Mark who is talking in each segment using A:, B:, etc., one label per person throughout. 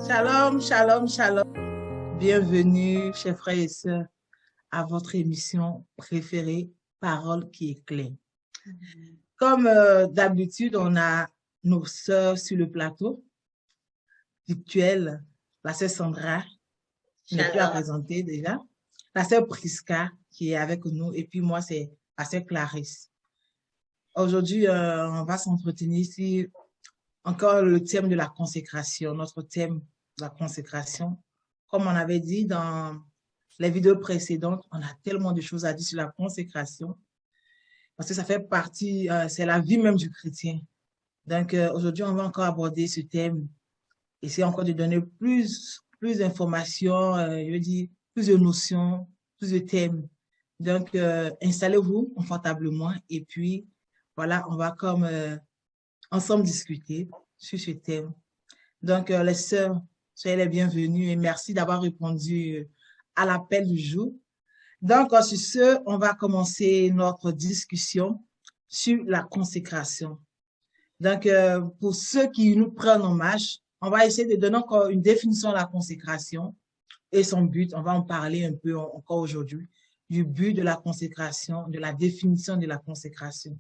A: Shalom, shalom, shalom. Bienvenue, chers frères et sœurs, à votre émission préférée, Parole qui éclaire. Comme d'habitude, on a nos sœurs sur le plateau virtuel, la sœur Sandra, qui n'est plus à présenter déjà, la sœur Prisca, qui est avec nous, et puis moi, c'est la sœur Clarisse. Aujourd'hui, on va s'entretenir sur encore le thème de la consécration, notre thème de la consécration. Comme on avait dit dans les vidéos précédentes, on a tellement de choses à dire sur la consécration parce que ça fait partie, c'est la vie même du chrétien. Donc, aujourd'hui, on va encore aborder ce thème, essayer encore de donner plus d'informations, je veux dire, plus de notions, plus de thèmes. Donc, installez-vous confortablement et puis, voilà, on va comme ensemble discuter sur ce thème. Donc, les sœurs, soyez les bienvenues et merci d'avoir répondu à l'appel du jour. Donc, sur ce, on va commencer notre discussion sur la consécration. Donc, pour ceux qui nous prennent en marche, on va essayer de donner encore une définition de la consécration et son but. On va en parler un peu encore aujourd'hui, du but de la consécration, de la définition de la consécration.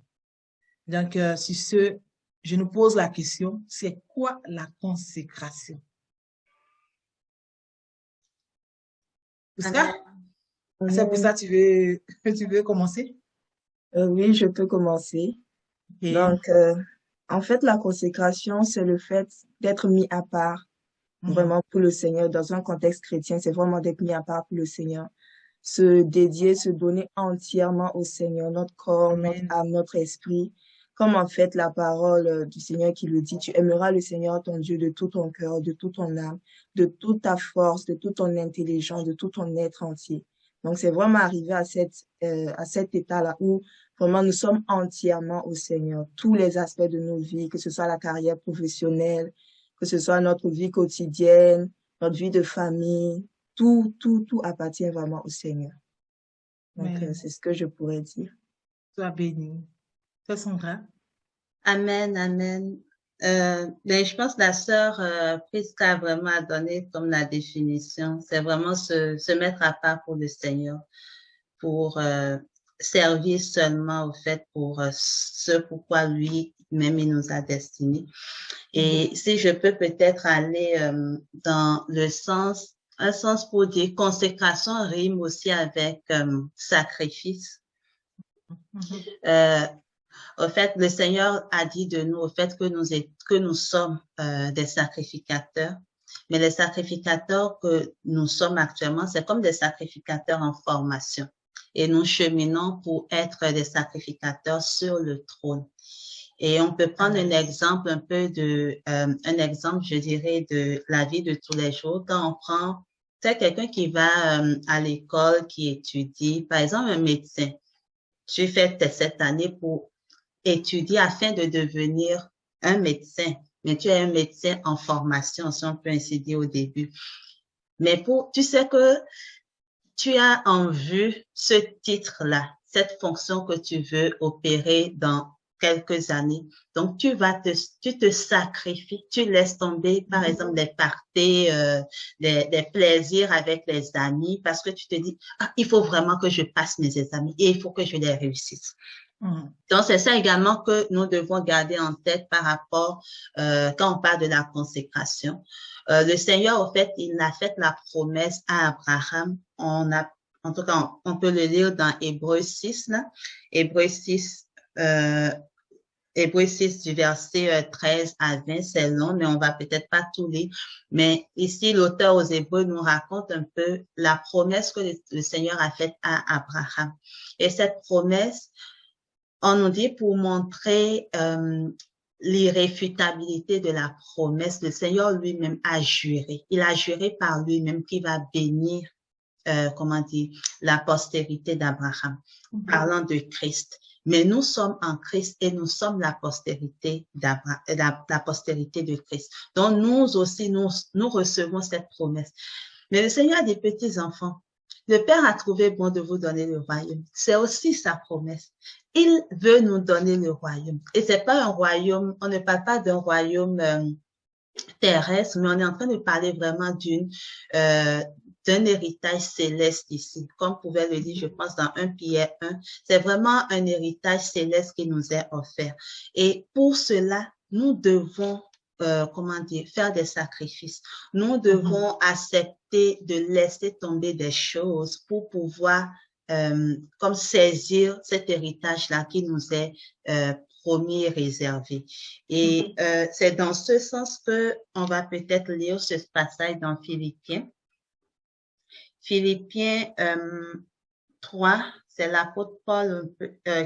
A: Donc, sur ce, je nous pose la question, c'est quoi la consécration? C'est ça? C'est pour ça que tu veux commencer?
B: Oui, je peux commencer.
A: Okay.
B: Donc, en fait, la consécration, c'est le fait d'être mis à part vraiment pour le Seigneur. Dans un contexte chrétien, c'est vraiment d'être mis à part pour le Seigneur. Se dédier, se donner entièrement au Seigneur, notre corps, notre âme, notre esprit. Comme en fait la parole du Seigneur qui le dit, tu aimeras le Seigneur ton Dieu de tout ton cœur, de toute ton âme, de toute ta force, de toute ton intelligence, de tout ton être entier. Donc, c'est vraiment arrivé à cet état-là où vraiment nous sommes entièrement au Seigneur. Tous les aspects de nos vies, que ce soit la carrière professionnelle, que ce soit notre vie quotidienne, notre vie de famille, tout appartient vraiment au Seigneur. Donc, c'est ce que je pourrais dire.
A: Sois béni. Sois Sandra.
C: Amen, amen. Je pense que la sœur Prisca a vraiment donné comme la définition. C'est vraiment se mettre à part pour le Seigneur, pour servir seulement au fait pour ce pourquoi lui-même il nous a destinés. Et si je peux peut-être aller dans le sens, un sens pour dire consécration rime aussi avec sacrifice. Au fait, le Seigneur a dit de nous, au fait que nous sommes des sacrificateurs. Mais les sacrificateurs que nous sommes actuellement, c'est comme des sacrificateurs en formation. Et nous cheminons pour être des sacrificateurs sur le trône. Et on peut prendre un exemple un peu un exemple, je dirais, de la vie de tous les jours. Quand on prend, c'est quelqu'un qui va à l'école, qui étudie, par exemple, un médecin. Tu fais cette année pour étudier afin de devenir un médecin. Mais tu es un médecin en formation, si on peut ainsi dire au début. Mais tu sais que tu as en vue ce titre-là, cette fonction que tu veux opérer dans quelques années. Donc, tu te sacrifies, tu laisses tomber, par exemple, des parties, des plaisirs avec les amis, parce que tu te dis, il faut vraiment que je passe mes examens et il faut que je les réussisse. Donc, c'est ça également que nous devons garder en tête par rapport, quand on parle de la consécration. Le Seigneur, au fait, il a fait la promesse à Abraham. En tout cas, on peut le lire dans Hébreux 6, là. Hébreux 6 du verset 13 à 20, c'est long, mais on va peut-être pas tout lire. Mais ici, l'auteur aux Hébreux nous raconte un peu la promesse que le Seigneur a faite à Abraham. Et cette promesse, on nous dit pour montrer l'irréfutabilité de la promesse, le Seigneur lui-même a juré. Il a juré par lui-même qu'il va bénir, la postérité d'Abraham, parlant de Christ. Mais nous sommes en Christ et nous sommes la postérité la postérité de Christ. Donc nous aussi, nous recevons cette promesse. Mais le Seigneur a des petits-enfants. Le Père a trouvé bon de vous donner le royaume. C'est aussi sa promesse. Il veut nous donner le royaume. Et c'est pas un royaume, on ne parle pas d'un royaume terrestre, mais on est en train de parler vraiment d'un héritage céleste ici. Comme pouvait le dire, je pense, dans 1 Pierre 1, c'est vraiment un héritage céleste qui nous est offert. Et pour cela, nous devons, comment dire, faire des sacrifices. Nous devons accepter de laisser tomber des choses pour pouvoir comme saisir cet héritage-là qui nous est promis et réservé. Et c'est dans ce sens que on va peut-être lire ce passage dans Philippiens. Philippiens 3, c'est l'apôtre Paul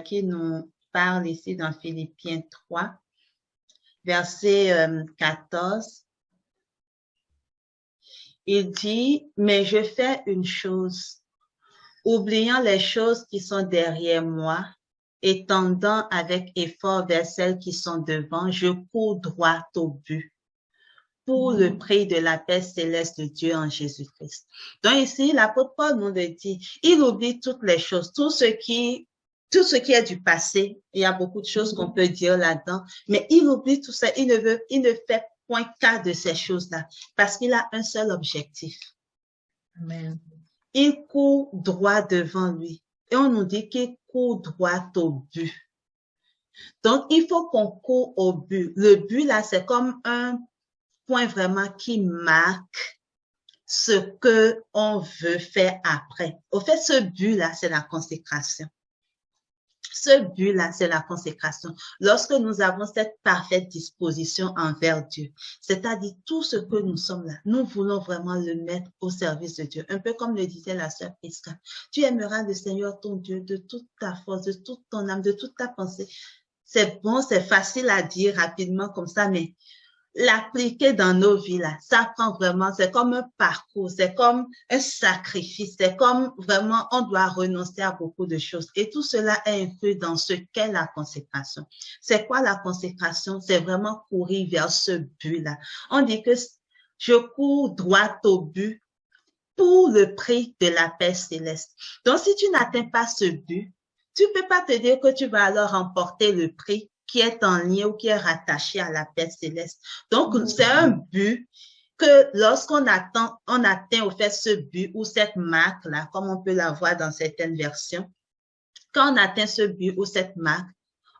C: qui nous parle ici dans Philippiens 3, verset 14. Il dit, mais je fais une chose, oubliant les choses qui sont derrière moi et tendant avec effort vers celles qui sont devant, je cours droit au but pour le prix de la paix céleste de Dieu en Jésus-Christ. Donc ici, l'apôtre Paul nous le dit, il oublie toutes les choses, tout ce qui est du passé. Il y a beaucoup de choses qu'on peut dire là-dedans, mais il oublie tout ça. Il ne fait point cas de ces choses-là parce qu'il a un seul objectif.
A: Amen.
C: Il court droit devant lui. Et on nous dit qu'il court droit au but. Donc, il faut qu'on court au but. Le but, là, c'est comme un point vraiment qui marque ce que on veut faire après. Au fait, ce but-là, c'est la consécration. Ce but-là, c'est la consécration. Lorsque nous avons cette parfaite disposition envers Dieu, c'est-à-dire tout ce que nous sommes là, nous voulons vraiment le mettre au service de Dieu. Un peu comme le disait la sœur Prisca. Tu aimeras le Seigneur ton Dieu de toute ta force, de toute ton âme, de toute ta pensée. C'est bon, c'est facile à dire rapidement comme ça, mais l'appliquer dans nos vies là, ça prend vraiment, c'est comme un parcours, c'est comme un sacrifice, c'est comme vraiment, on doit renoncer à beaucoup de choses. Et tout cela est inclus dans ce qu'est la consécration. C'est quoi la consécration? C'est vraiment courir vers ce but-là. On dit que je cours droit au but pour le prix de la paix céleste. Donc, si tu n'atteins pas ce but, tu peux pas te dire que tu vas alors remporter le prix qui est en lien ou qui est rattaché à la paix céleste. Donc, c'est un but que lorsqu'on atteint au fait ce but ou cette marque-là, comme on peut la voir dans certaines versions, quand on atteint ce but ou cette marque,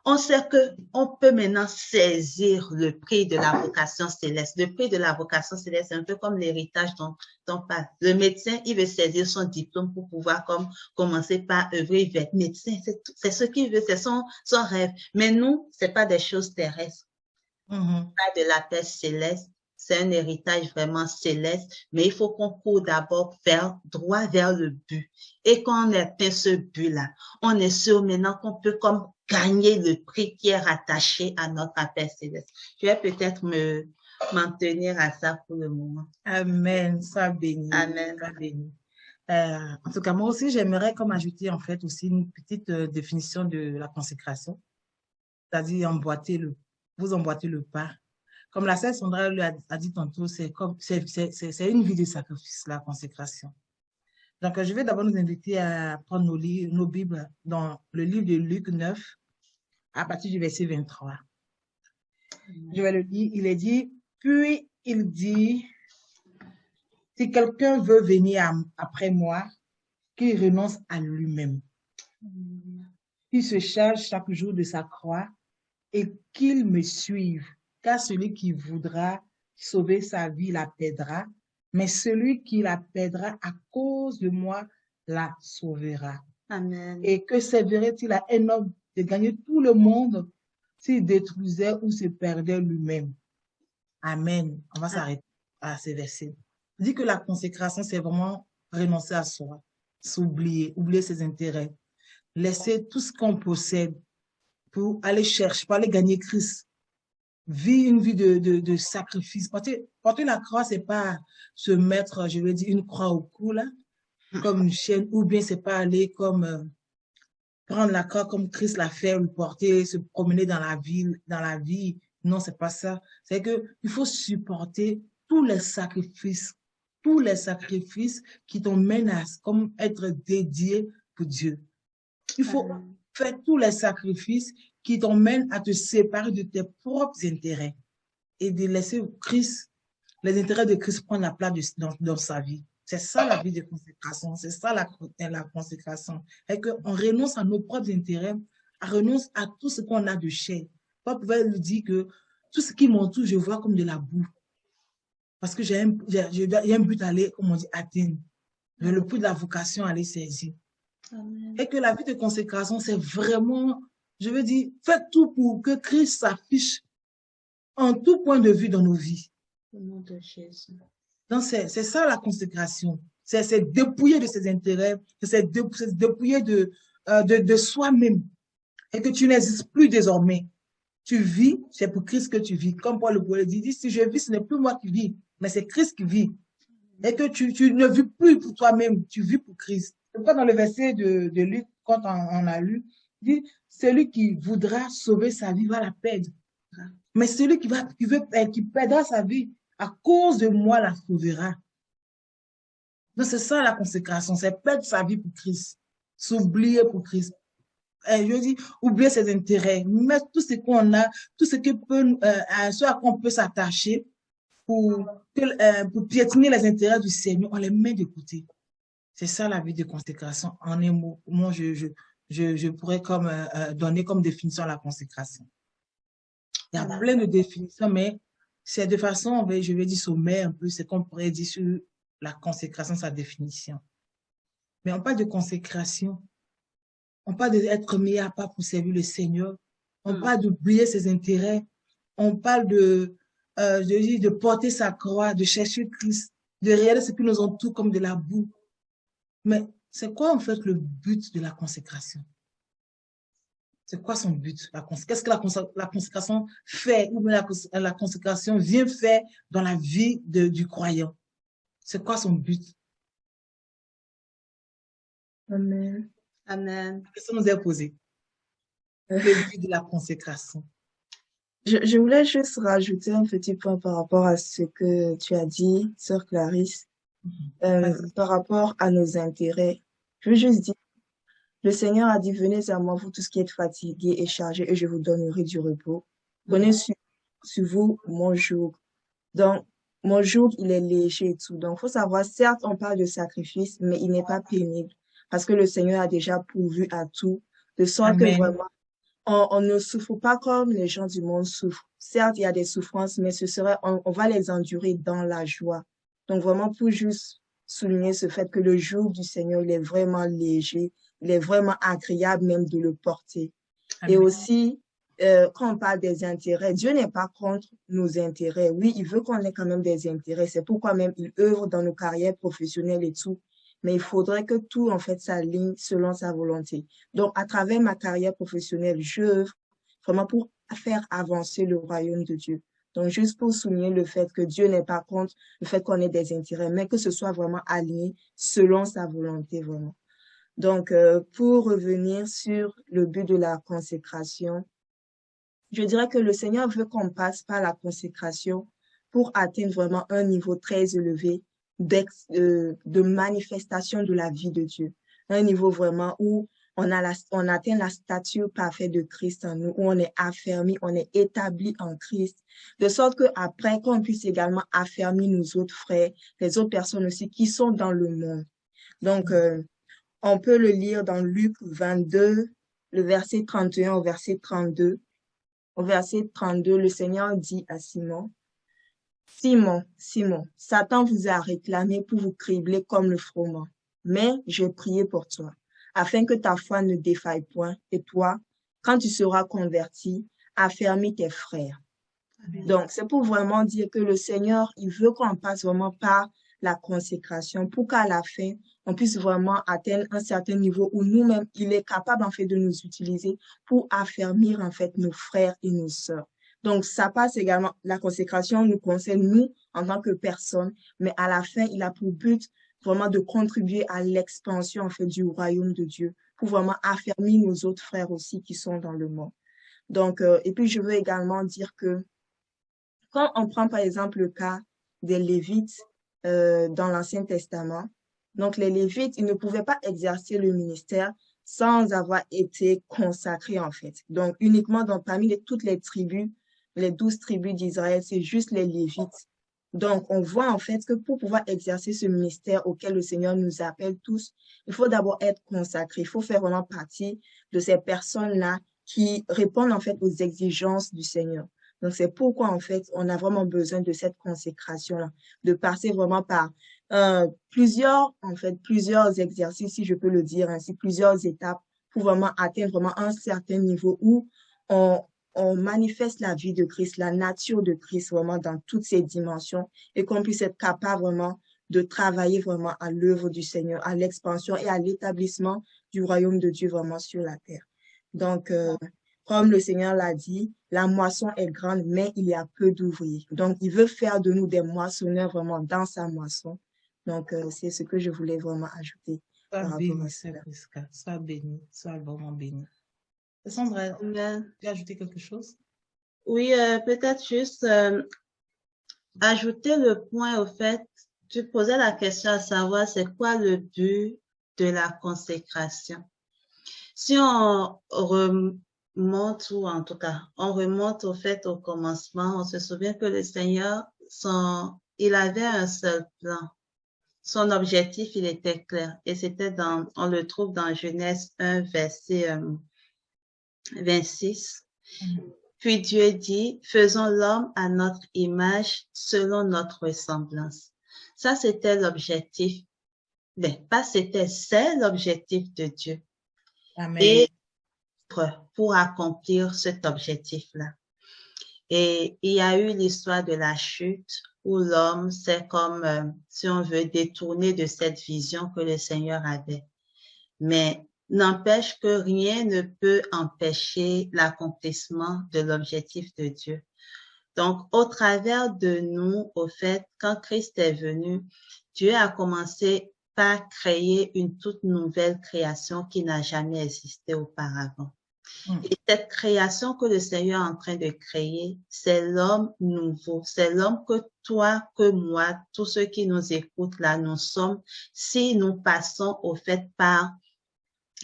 C: on sait qu'on peut maintenant saisir le prix de la vocation céleste. Le prix de la vocation céleste, c'est un peu comme l'héritage dont on parle. Le médecin, il veut saisir son diplôme pour pouvoir commencer par œuvrer, il veut être médecin. C'est ce qu'il veut, c'est son rêve. Mais nous, c'est pas des choses terrestres. Pas de la paix céleste. C'est un héritage vraiment céleste, mais il faut qu'on court d'abord droit vers le but. Et quand on atteint ce but-là, on est sûr maintenant qu'on peut comme gagner le prix qui est rattaché à notre paix céleste. Je vais peut-être m'en tenir à ça pour le moment.
A: Amen, ça bénit.
C: Amen.
A: Ça bénit. En tout cas, moi aussi, j'aimerais comme ajouter en fait aussi une petite définition de la consécration, c'est-à-dire vous emboîtez le pas. Comme la sœur Sandra a dit tantôt, c'est une vie de sacrifice, la consécration. Donc, je vais d'abord nous inviter à prendre nos Bibles dans le livre de Luc 9, à partir du verset 23. Je vais le lire. Il est dit, puis il dit, si quelqu'un veut venir après moi, qu'il renonce à lui-même, qu'il se charge chaque jour de sa croix et qu'il me suive. Car celui qui voudra sauver sa vie la perdra, mais celui qui la perdra à cause de moi la sauvera.
C: Amen.
A: Et que servirait-il à un homme de gagner tout le monde s'il détruisait ou se perdait lui-même? Amen. On va s'arrêter à ces versets. Il dit que la consécration, c'est vraiment renoncer à soi, oublier ses intérêts, laisser tout ce qu'on possède pour aller chercher, pour aller gagner Christ. Vivre une vie de sacrifice. Porter la croix, c'est pas se mettre, je veux dire, une croix au cou, là, comme une chaîne, ou bien c'est pas aller comme prendre la croix comme Christ l'a fait, le porter, se promener dans la vie. Non, c'est pas ça. C'est que il faut supporter tous les sacrifices qui t'emmènent à comme être dédié pour Dieu. Il faut faire tous les sacrifices qui t'emmènent à te séparer de tes propres intérêts. et de laisser Christ, les intérêts de Christ prendre la place dans sa vie. C'est ça la vie de consécration, c'est ça la consécration. Et qu'on renonce à nos propres intérêts, on renonce à tout ce qu'on a de cher. Paul pouvait lui dire que tout ce qui m'entoure, je vois comme de la boue. Parce que il y a un but à aller, comme on dit, atteindre. Le but de la vocation à aller saisir.
C: Amen.
A: Et que la vie de consécration, c'est vraiment, je veux dire, faites tout pour que Christ s'affiche en tout point de vue dans nos vies.
C: Au nom de Jésus.
A: Donc, c'est ça la consécration. C'est dépouiller de ses intérêts, c'est dépouiller de soi-même. Et que tu n'existes plus désormais. Tu vis, c'est pour Christ que tu vis. Comme Paul le dit, si je vis, ce n'est plus moi qui vis, mais c'est Christ qui vit. Et que tu ne vis plus pour toi-même, tu vis pour Christ. C'est pourquoi dans le verset de Luc, quand on a lu, il dit, celui qui voudra sauver sa vie va la perdre. Mais celui qui perdra sa vie à cause de moi la sauvera. Donc c'est ça la consécration, c'est perdre sa vie pour Christ, s'oublier pour Christ. Je dis, oublier ses intérêts, mettre tout ce qu'on a, tout ce qui peut, ce à quoi on peut s'attacher pour piétiner les intérêts du Seigneur, on les met de côté. C'est ça la vie de consécration. En un mot, moi, je pourrais donner comme définition la consécration. Il y a plein de définitions, mais c'est de façon, je vais dire sommaire un peu, c'est qu'on pourrait dire sur la consécration, sa définition. Mais on parle de consécration. On parle d'être mis à part pour servir le Seigneur. On parle d'oublier ses intérêts. On parle de porter sa croix, de chercher Christ, de réaliser ce qui nous entoure comme de la boue. Mais c'est quoi en fait le but de la consécration? C'est quoi son but? Qu'est-ce que la consécration fait ou la consécration vient faire dans la vie du croyant? C'est quoi son but?
B: Amen.
C: Amen.
A: La question nous est posée. Le but de la consécration.
B: Je voulais juste rajouter un petit point par rapport à ce que tu as dit, sœur Clarisse, par rapport à nos intérêts. Je veux juste dire, le Seigneur a dit, venez à moi, vous tous qui êtes fatigués et chargés, et je vous donnerai du repos. Prenez sur vous mon joug. Donc, mon joug, il est léger et tout. Donc, faut savoir, certes, on parle de sacrifice, mais il n'est pas pénible. Parce que le Seigneur a déjà pourvu à tout, de sorte que vraiment, on ne souffre pas comme les gens du monde souffrent. Certes, il y a des souffrances, mais on va les endurer dans la joie. Donc vraiment, pour juste souligner ce fait que le joug du Seigneur, il est vraiment léger, il est vraiment agréable même de le porter. Amen. Et aussi, quand on parle des intérêts, Dieu n'est pas contre nos intérêts. Oui, il veut qu'on ait quand même des intérêts. C'est pourquoi même il œuvre dans nos carrières professionnelles et tout. Mais il faudrait que tout, en fait, s'aligne selon sa volonté. Donc, à travers ma carrière professionnelle, j'œuvre vraiment pour faire avancer le royaume de Dieu. Donc, juste pour souligner le fait que Dieu n'est pas contre le fait qu'on ait des intérêts, mais que ce soit vraiment aligné selon sa volonté, vraiment. Donc, pour revenir sur le but de la consécration, je dirais que le Seigneur veut qu'on passe par la consécration pour atteindre vraiment un niveau très élevé de manifestation de la vie de Dieu. Un niveau vraiment où on atteint la stature parfaite de Christ en nous, où on est affermi, on est établi en Christ, de sorte que après qu'on puisse également affermir nos autres frères, les autres personnes aussi qui sont dans le monde. Donc, on peut le lire dans Luc 22, le verset 31 au verset 32. Au verset 32, le Seigneur dit à Simon, Simon, Simon, Satan vous a réclamé pour vous cribler comme le froment, mais j'ai prié pour toi, afin que ta foi ne défaille point, et toi, quand tu seras converti, affermis tes frères. Amen. Donc, c'est pour vraiment dire que le Seigneur, il veut qu'on passe vraiment par la consécration pour qu'à la fin, on puisse vraiment atteindre un certain niveau où nous-mêmes, il est capable en fait de nous utiliser pour affermir en fait nos frères et nos sœurs. Donc, ça passe également, la consécration nous concerne nous en tant que personne, mais à la fin, il a pour but vraiment de contribuer à l'expansion en fait du royaume de Dieu pour vraiment affermir nos autres frères aussi qui sont dans le monde. Donc, et puis je veux également dire que quand on prend par exemple le cas des Lévites dans l'Ancien Testament, donc les Lévites, ils ne pouvaient pas exercer le ministère sans avoir été consacrés en fait. Donc uniquement parmi toutes les tribus les 12 tribus d'Israël, c'est juste les Lévites. Donc, on voit en fait que pour pouvoir exercer ce ministère auquel le Seigneur nous appelle tous, il faut d'abord être consacré. Il faut faire vraiment partie de ces personnes-là qui répondent en fait aux exigences du Seigneur. Donc, c'est pourquoi en fait, on a vraiment besoin de cette consécration-là, de passer vraiment par plusieurs exercices, si je peux le dire ainsi, plusieurs étapes pour vraiment atteindre vraiment un certain niveau où on manifeste la vie de Christ, la nature de Christ vraiment dans toutes ses dimensions et qu'on puisse être capable vraiment de travailler vraiment à l'œuvre du Seigneur, à l'expansion et à l'établissement du royaume de Dieu vraiment sur la terre. Donc, comme le Seigneur l'a dit, la moisson est grande, mais il y a peu d'ouvriers. Donc, il veut faire de nous des moissonneurs vraiment dans sa moisson. Donc, c'est ce que je voulais vraiment ajouter
A: Sois
B: par rapport
A: béni,
B: à
A: Sœur
B: cela.
A: Prisca. Sois béni, sois vraiment béni. Sandra,
C: Amen.
A: tu as ajouté quelque chose?
C: Oui, peut-être juste ajouter le point au fait, tu posais la question à savoir c'est quoi le but de la consécration. Si on remonte, ou en tout cas, on remonte au fait au commencement, on se souvient que le Seigneur, il avait un seul plan. Son objectif, il était clair. Et c'était on le trouve dans Genèse 1, verset 26. Puis Dieu dit, faisons l'homme à notre image, selon notre ressemblance. Ça, c'était l'objectif. Ben, pas c'était, c'est l'objectif de Dieu.
A: Amen.
C: Et pour accomplir cet objectif-là. Et il y a eu l'histoire de la chute où l'homme s'est comme, si on veut, détourné de cette vision que le Seigneur avait. Mais n'empêche que rien ne peut empêcher l'accomplissement de l'objectif de Dieu. Donc, au travers de nous, au fait, quand Christ est venu, Dieu a commencé par créer une toute nouvelle création qui n'a jamais existé auparavant. Et cette création que le Seigneur est en train de créer, c'est l'homme nouveau. C'est l'homme que toi, que moi, tous ceux qui nous écoutent là, nous sommes, si nous passons au fait par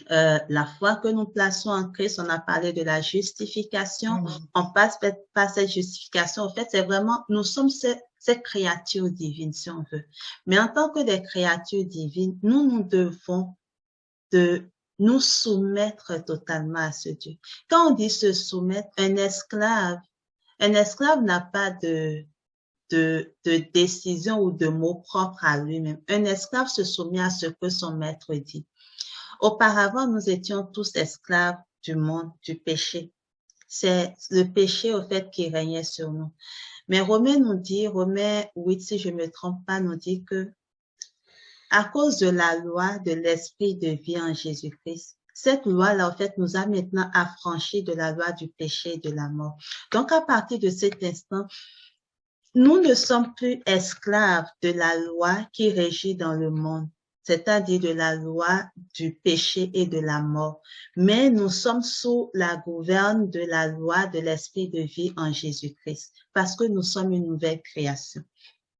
C: la foi que nous plaçons en Christ. On a parlé de la justification. On passe par cette justification. En fait, c'est vraiment, nous sommes ces créatures divines, si on veut. Mais en tant que des créatures divines, nous devons nous soumettre totalement à ce Dieu. Quand on dit se soumettre, un esclave n'a pas de décision ou de mots propres à lui-même. Un esclave se soumet à ce que son maître dit. Auparavant, nous étions tous esclaves du monde, du péché. C'est le péché, au fait, qui régnait sur nous. Mais Romains 8, si je ne me trompe pas, nous dit que à cause de la loi de l'esprit de vie en Jésus-Christ, cette loi-là, en fait, nous a maintenant affranchis de la loi du péché et de la mort. Donc, à partir de cet instant, nous ne sommes plus esclaves de la loi qui régit dans le monde, c'est-à-dire de la loi du péché et de la mort. Mais nous sommes sous la gouverne de la loi de l'esprit de vie en Jésus-Christ, parce que nous sommes une nouvelle création.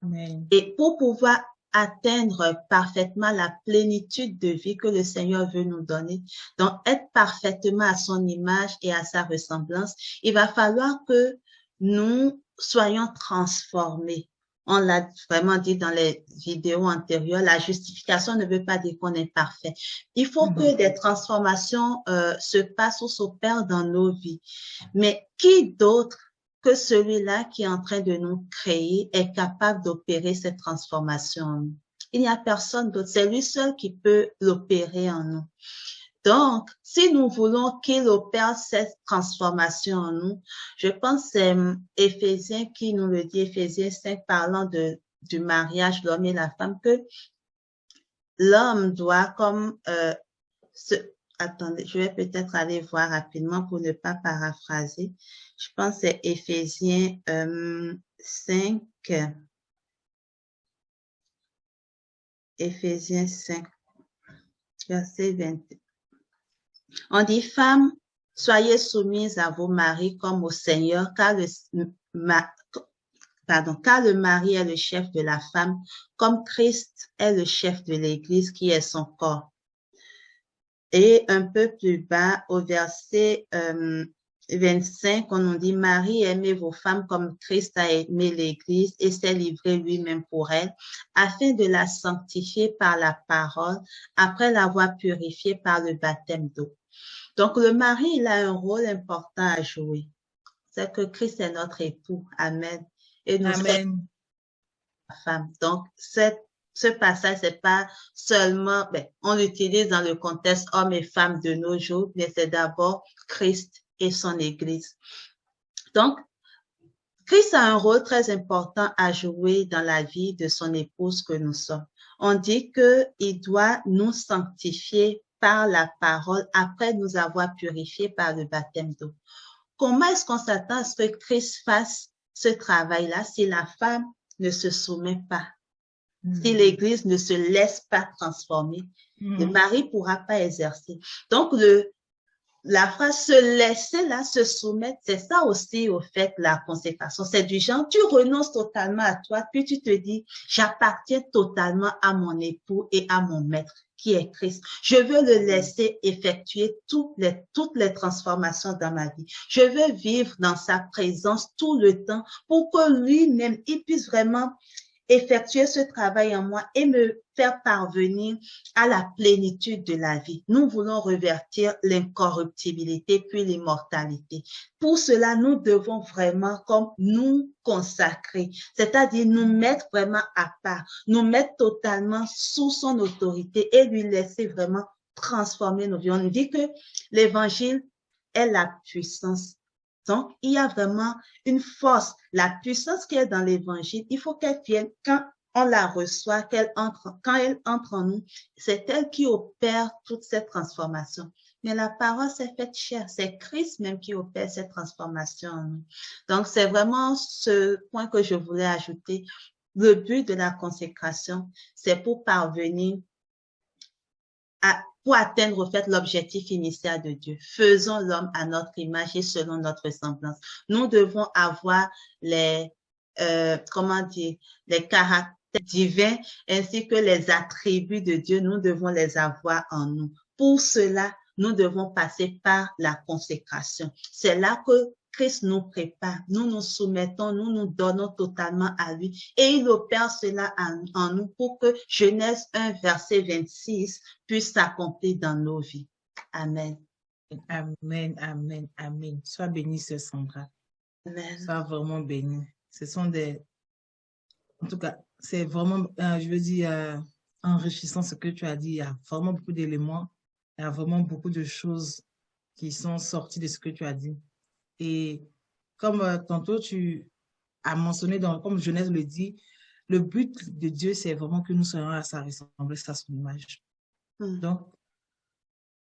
A: Amen.
C: Et pour pouvoir atteindre parfaitement la plénitude de vie que le Seigneur veut nous donner, donc être parfaitement à son image et à sa ressemblance, il va falloir que nous soyons transformés. On l'a vraiment dit dans les vidéos antérieures, la justification ne veut pas dire qu'on est parfait. Il faut que des transformations se passent ou s'opèrent dans nos vies. Mais qui d'autre que celui-là qui est en train de nous créer est capable d'opérer cette transformation en nous? Il n'y a personne d'autre. C'est lui seul qui peut l'opérer en nous. Donc, si nous voulons qu'il opère cette transformation en nous, je pense que c'est Éphésiens qui nous le dit, Éphésiens 5, parlant du mariage, l'homme et la femme, que l'homme doit comme attendez, je vais peut-être aller voir rapidement pour ne pas paraphraser. Je pense que c'est Éphésiens 5. Éphésiens 5, verset 20. On dit, femmes, soyez soumises à vos maris comme au Seigneur, car le mari est le chef de la femme, comme Christ est le chef de l'Église qui est son corps. Et un peu plus bas, au verset 25, on nous dit, Marie, aimez vos femmes comme Christ a aimé l'Église et s'est livré lui-même pour elle, afin de la sanctifier par la parole, après l'avoir purifiée par le baptême d'eau. Donc, le mari, il a un rôle important à jouer. C'est que Christ est notre époux. Amen. Et nous sommes la femme. Donc, ce passage, c'est pas seulement, on l'utilise dans le contexte hommes et femmes de nos jours, mais c'est d'abord Christ et son Église. Donc, Christ a un rôle très important à jouer dans la vie de son épouse que nous sommes. On dit qu'il doit nous sanctifier par la parole après nous avoir purifiés par le baptême d'eau. Comment est-ce qu'on s'attend à ce que Christ fasse ce travail-là si la femme ne se soumet pas? Si l'Église ne se laisse pas transformer, le mari ne pourra pas exercer. Donc, la phrase se laisser là, se soumettre, c'est ça aussi au fait la consécration. C'est du genre, tu renonces totalement à toi, puis tu te dis, j'appartiens totalement à mon époux et à mon maître, qui est Christ. Je veux le laisser effectuer toutes les transformations dans ma vie. Je veux vivre dans sa présence tout le temps pour que lui-même, il puisse vraiment effectuer ce travail en moi et me faire parvenir à la plénitude de la vie. Nous voulons revertir l'incorruptibilité puis l'immortalité. Pour cela, nous devons vraiment comme nous consacrer, c'est-à-dire nous mettre vraiment à part, nous mettre totalement sous son autorité et lui laisser vraiment transformer nos vies. On dit que l'évangile est la puissance. Donc, il y a vraiment une force. La puissance qui est dans l'évangile, il faut qu'elle vienne quand on la reçoit, quand elle entre en nous. C'est elle qui opère toute cette transformation. Mais la parole s'est faite chair. C'est Christ même qui opère cette transformation en nous. Donc, c'est vraiment ce point que je voulais ajouter. Le but de la consécration, c'est pour parvenir pour atteindre au fait l'objectif initial de Dieu. Faisons l'homme à notre image et selon notre semblance. Nous devons avoir les caractères divins ainsi que les attributs de Dieu. Nous devons les avoir en nous. Pour cela, nous devons passer par la consécration. C'est là que Christ nous prépare, nous nous soumettons, nous nous donnons totalement à lui et il opère cela en nous pour que Genèse 1, verset 26 puisse s'accomplir dans nos vies. Amen.
A: Amen, amen, amen. Sois bénie, Sœur Sandra.
C: Amen.
A: Sois vraiment bénie. Ce sont en tout cas, c'est vraiment, je veux dire, enrichissant ce que tu as dit. Il y a vraiment beaucoup d'éléments, il y a vraiment beaucoup de choses qui sont sorties de ce que tu as dit. Et comme tantôt tu as mentionné, comme Genèse le dit, le but de Dieu, c'est vraiment que nous soyons à sa ressemblance, à son image. Donc,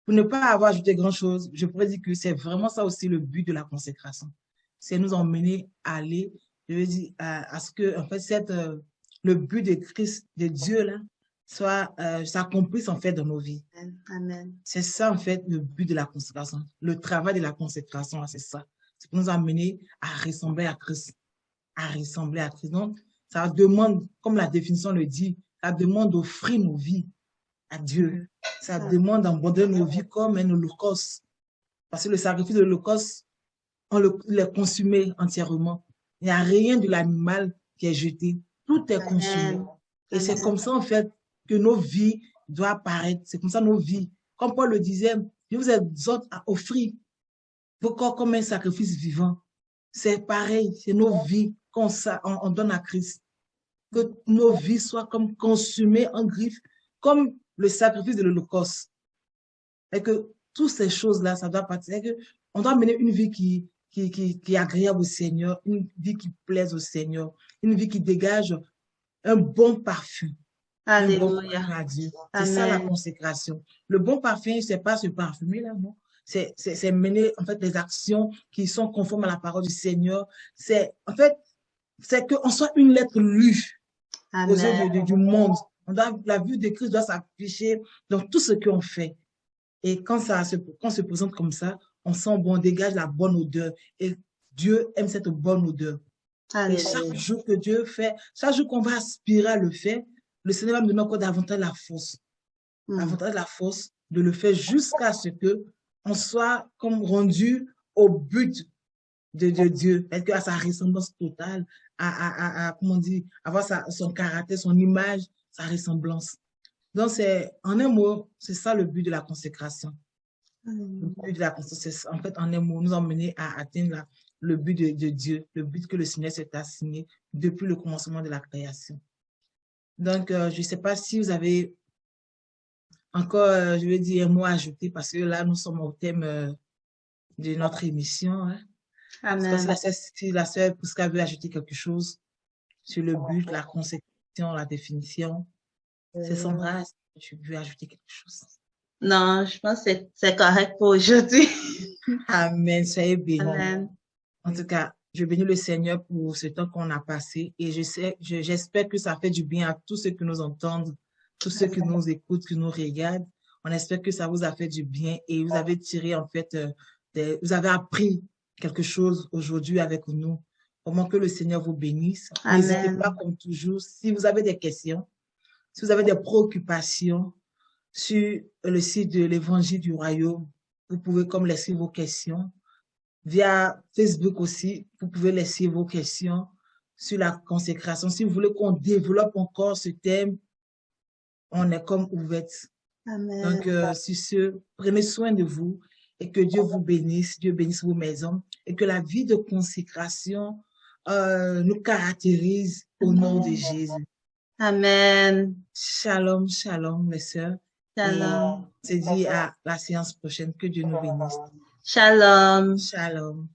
A: pour ne pas avoir ajouté grand-chose, je pourrais dire que c'est vraiment ça aussi le but de la consécration. C'est nous emmener à aller, je veux dire, à ce que, en fait, le but de Christ, de Dieu, là, s'accomplisse en fait dans nos vies.
C: Amen.
A: C'est ça, en fait, le but de la consécration. Le travail de la consécration, c'est ça. C'est pour nous amener à ressembler à Christ. À ressembler à Christ. Donc, ça demande, comme la définition le dit, ça demande d'offrir nos vies à Dieu. Ça demande d'abandonner nos vies comme un holocauste. Parce que le sacrifice de l'holocauste, on l'a consumé entièrement. Il n'y a rien de l'animal qui est jeté. Tout est consumé. Et c'est comme ça, en fait, que nos vies doivent apparaître. C'est comme ça nos vies. Comme Paul le disait, je vous exhorte à offrir vos corps comme un sacrifice vivant. C'est pareil, c'est nos vies qu'on on donne à Christ. Que nos vies soient comme consumées en griffe, comme le sacrifice de l'Holocauste. Et que toutes ces choses-là, ça doit partir. On doit mener une vie qui est agréable au Seigneur, une vie qui plaise au Seigneur, une vie qui dégage un bon parfum.
C: Alléluia.
A: Un bon parfum à Dieu. C'est ça la consécration. Le bon parfum, c'est pas se parfumer là, non? C'est mener en fait des actions qui sont conformes à la parole du Seigneur. En fait, c'est qu'on soit une lettre lue aux yeux du monde. La vue de Christ doit s'afficher dans tout ce qu'on fait. Et quand on se présente comme ça, on sent bon, on dégage la bonne odeur. Et Dieu aime cette bonne odeur. Et chaque jour que Dieu fait, chaque jour qu'on va aspirer à le faire, le Seigneur va nous donner encore davantage la force. Davantage la force de le faire jusqu'à ce que on soit comme rendu au but de Dieu, est-ce à sa ressemblance totale, comment on dit, avoir son caractère, son image, sa ressemblance. Donc, en un mot, c'est ça le but de la consécration. Le but de la consécration, en fait, en un mot, nous emmener à atteindre le but de Dieu, le but que le Seigneur s'est assigné depuis le commencement de la création. Donc, je ne sais pas si vous avez encore, je vais dire, un mot à ajouter, parce que là, nous sommes au thème de notre émission. Hein.
C: Amen.
A: Si la sœur Prisca veut ajouter quelque chose sur le but, la consécration, la définition, c'est Sandra, est-ce que tu veux ajouter quelque chose?
C: Non, je pense que c'est correct pour aujourd'hui.
A: Amen, soyez bénis.
C: Amen.
A: En tout cas, je bénis le Seigneur pour ce temps qu'on a passé et j'espère que ça fait du bien à tous ceux qui nous entendent, tous ceux qui nous écoutent, qui nous regardent. On espère que ça vous a fait du bien et vous avez tiré, en fait, vous avez appris quelque chose aujourd'hui avec nous. Comment que le Seigneur vous bénisse. N'hésitez pas, comme toujours, si vous avez des questions, si vous avez des préoccupations sur le site de l'Évangile du Royaume, vous pouvez comme laisser vos questions. Via Facebook aussi, vous pouvez laisser vos questions sur la consécration. Si vous voulez qu'on développe encore ce thème, on est comme ouverte.
C: Amen.
A: Donc, sur ce, prenez soin de vous et que Dieu vous bénisse, Dieu bénisse vos maisons et que la vie de consécration nous caractérise au nom de Jésus.
C: Amen.
A: Shalom, shalom, mes sœurs.
C: Shalom.
A: Et on se dit à la séance prochaine. Que Dieu nous bénisse.
C: Shalom.
A: Shalom.